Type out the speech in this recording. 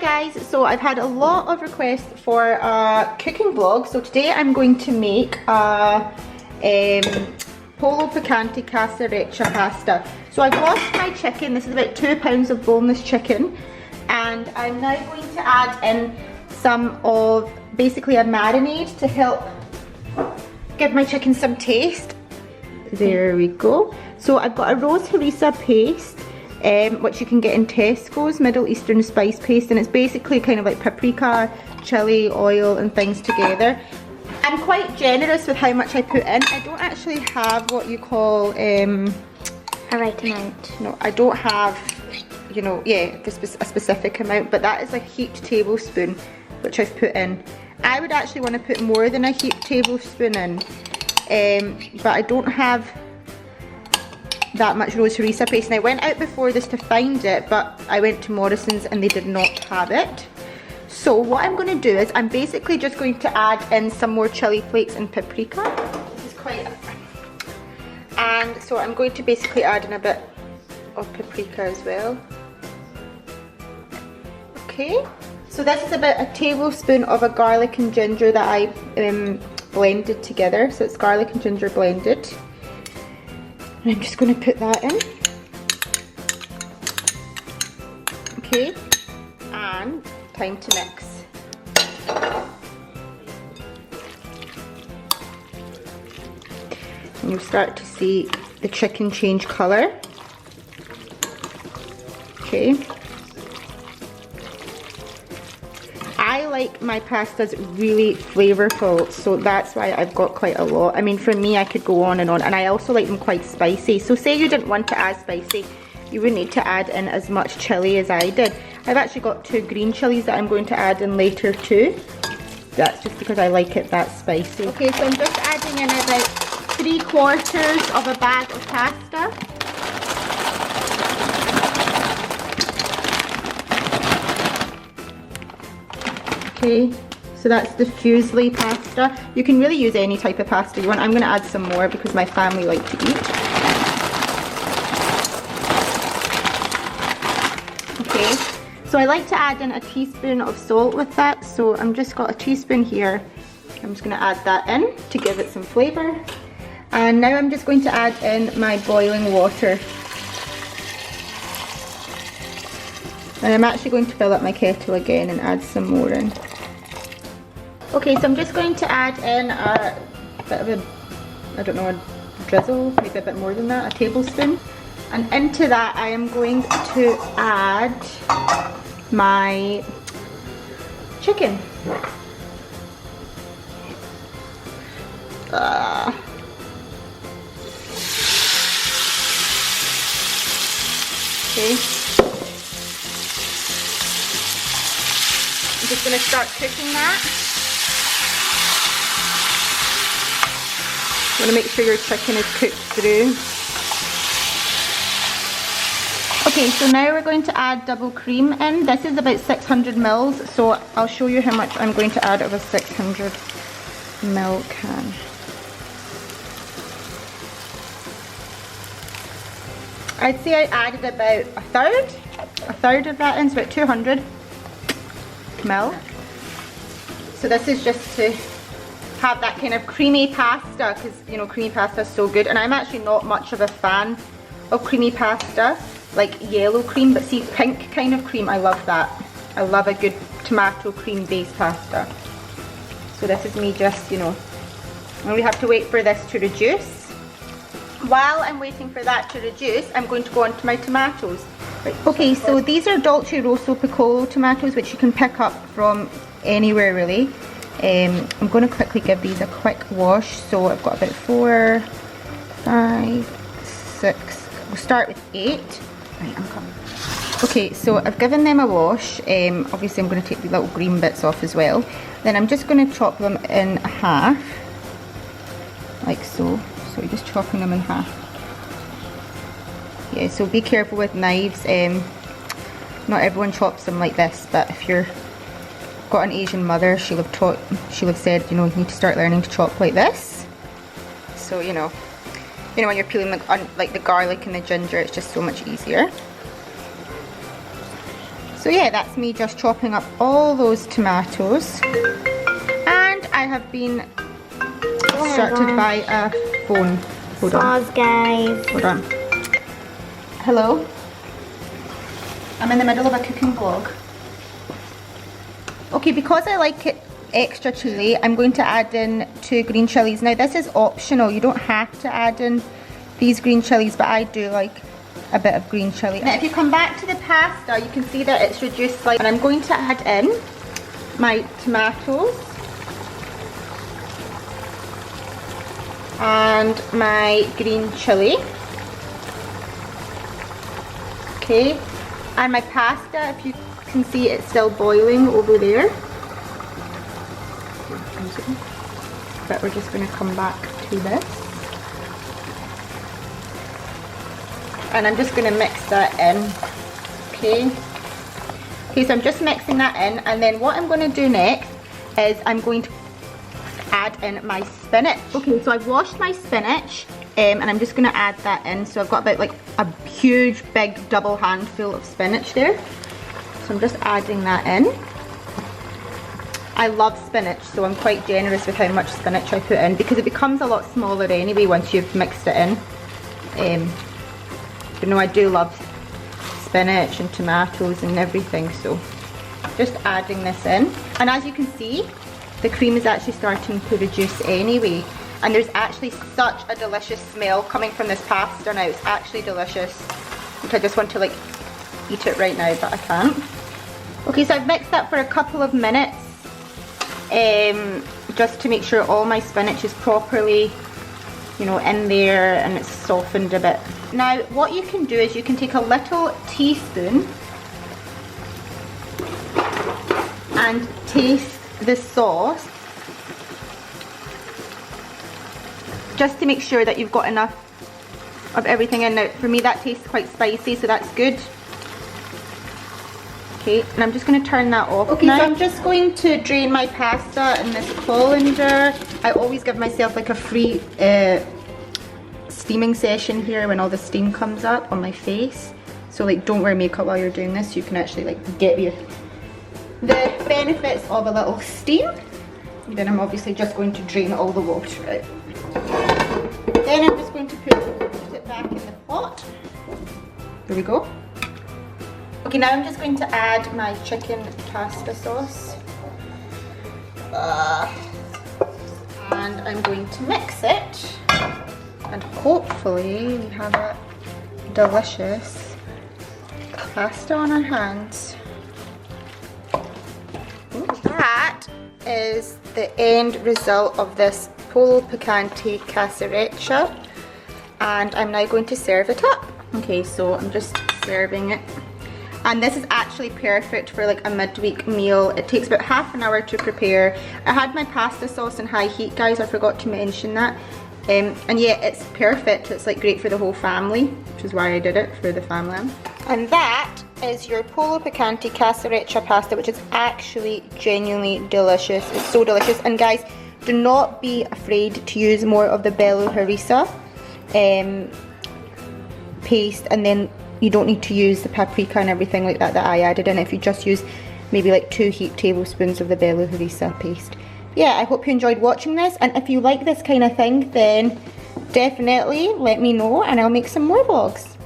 guys, so I've had a lot of requests for a cooking vlog. So today I'm going to make a Pollo Piccante Casereccia pasta. So I've washed my chicken. This is about 2 pounds of boneless chicken, and I'm now going to add in some of basically a marinade to help give my chicken some taste. There we go. So I've got a rose harissa paste, which you can get in Tesco's, Middle Eastern spice paste, and it's basically kind of like paprika, chilli, oil and things together. I'm quite generous with how much I put in. I don't actually have what you call a right amount. No, I don't have, you know, yeah, a specific amount, but that is a heaped tablespoon which I've put in. I would actually want to put more than a heaped tablespoon in, but I don't have that much rose harissa paste, and I went out before this to find it, but I went to Morrison's and they did not have it. So what I'm going to do is I'm basically just going to add in some more chili flakes and paprika. This is quite, and so I'm going to basically add in a bit of paprika as well. Okay, so this is about a tablespoon of a garlic and ginger that I blended together. So it's garlic and ginger blended. And I'm just going to put that in. Okay, and time to mix. And you'll start to see the chicken change colour. Okay. I like my pastas really flavourful, so that's why I've got quite a lot. I mean, for me, I could go on, and I also like them quite spicy. So say you didn't want it as spicy, you would need to add in as much chilli as I did. I've actually got 2 green chillies that I'm going to add in later too. That's just because I like it that spicy. Okay, so I'm just adding in about 3/4 of a bag of pasta. Okay, so that's the fusilli pasta. You can really use any type of pasta you want. I'm going to add some more because my family like to eat. Okay, so I like to add in a teaspoon of salt with that. So I'm just got a teaspoon here. I'm just going to add that in to give it some flavour. And now I'm just going to add in my boiling water. And I'm actually going to fill up my kettle again and add some more in. Okay, so I'm just going to add in a bit of a, I don't know, a drizzle, maybe a bit more than that, a tablespoon. And into that I am going to add my chicken. Okay. I'm just going to start cooking that. You want to make sure your chicken is cooked through. Okay, so now we're going to add double cream in. This is about 600 mils, so I'll show you how much I'm going to add of a 600 ml can. I'd say I added about a third of that in, so about 200 ml. So this is just to have that kind of creamy pasta, because you know creamy pasta is so good, and I'm actually not much of a fan of creamy pasta, like yellow cream, but see, pink kind of cream, I love that. I love a good tomato cream based pasta. So this is me just, you know, and we have to wait for this to reduce. While I'm waiting for that to reduce, I'm going to go on to my tomatoes. Right. Okay, so these are Dolce Rosso Piccolo tomatoes, which you can pick up from anywhere really. I'm going to quickly give these a quick wash. So I've got about 4, 5, 6, we'll start with 8. Right, I'm coming. Okay, so I've given them a wash. Obviously I'm going to take the little green bits off as well. Then I'm just going to chop them in half, like so. So you're just chopping them in half. Yeah, so be careful with knives. Not everyone chops them like this, but if you're got an Asian mother, she'll have said, you know, you need to start learning to chop like this. So you know when you're peeling like the garlic and the ginger, it's just so much easier. So yeah, that's me just chopping up all those tomatoes. And I have been distracted by a phone. Hold on. Pause, guys. Hold on. Hello? I'm in the middle of a cooking vlog. Okay, because I like it extra chilli, I'm going to add in 2 green chillies. Now this is optional, you don't have to add in these green chillies, but I do like a bit of green chilli. Now if you come back to the pasta, you can see that it's reduced slightly. And I'm going to add in my tomatoes and my green chilli. Okay, and my pasta, if you can see, it's still boiling over there. But we're just going to come back to this. And I'm just going to mix that in. Okay. Okay, so I'm just mixing that in, and then what I'm going to do next is I'm going to add in my spinach. Okay, so I've washed my spinach, and I'm just going to add that in. So I've got about like a huge big double handful of spinach there. So I'm just adding that in. I love spinach, so I'm quite generous with how much spinach I put in because it becomes a lot smaller anyway once you've mixed it in. But no, I do love spinach and tomatoes and everything, so just adding this in. And as you can see, the cream is actually starting to reduce anyway. And there's actually such a delicious smell coming from this pasta now. It's actually delicious. I just want to like eat it right now, but I can't. Okay, so I've mixed that for a couple of minutes just to make sure all my spinach is properly, you know, in there and it's softened a bit. Now what you can do is you can take a little teaspoon and taste the sauce just to make sure that you've got enough of everything in. Now for me that tastes quite spicy, so that's good. Okay, and I'm just going to turn that off. Okay, now. So I'm just going to drain my pasta in this colander. I always give myself like a free steaming session here when all the steam comes up on my face. So like don't wear makeup while you're doing this. You can actually like get the benefits of a little steam. And then I'm obviously just going to drain all the water out. Then I'm just going to put it back in the pot. There we go. Okay, now I'm just going to add my chicken pasta sauce. And I'm going to mix it. And hopefully we have a delicious pasta on our hands. That is the end result of this Pollo Piccante Casereccia. And I'm now going to serve it up. Okay, so I'm just serving it. And this is actually perfect for like a midweek meal. It takes about half an hour to prepare. I had my pasta sauce in high heat, guys, I forgot to mention that. And yeah, it's perfect. It's like great for the whole family, which is why I did it, for the family. And that is your Pollo Piccante Casereccia pasta, which is actually genuinely delicious. It's so delicious. And guys, do not be afraid to use more of the Harissa paste, and then you don't need to use the paprika and everything like that I added in. If you just use maybe like 2 heaped tablespoons of the Harissa paste. Yeah, I hope you enjoyed watching this, and if you like this kind of thing, then definitely let me know and I'll make some more vlogs.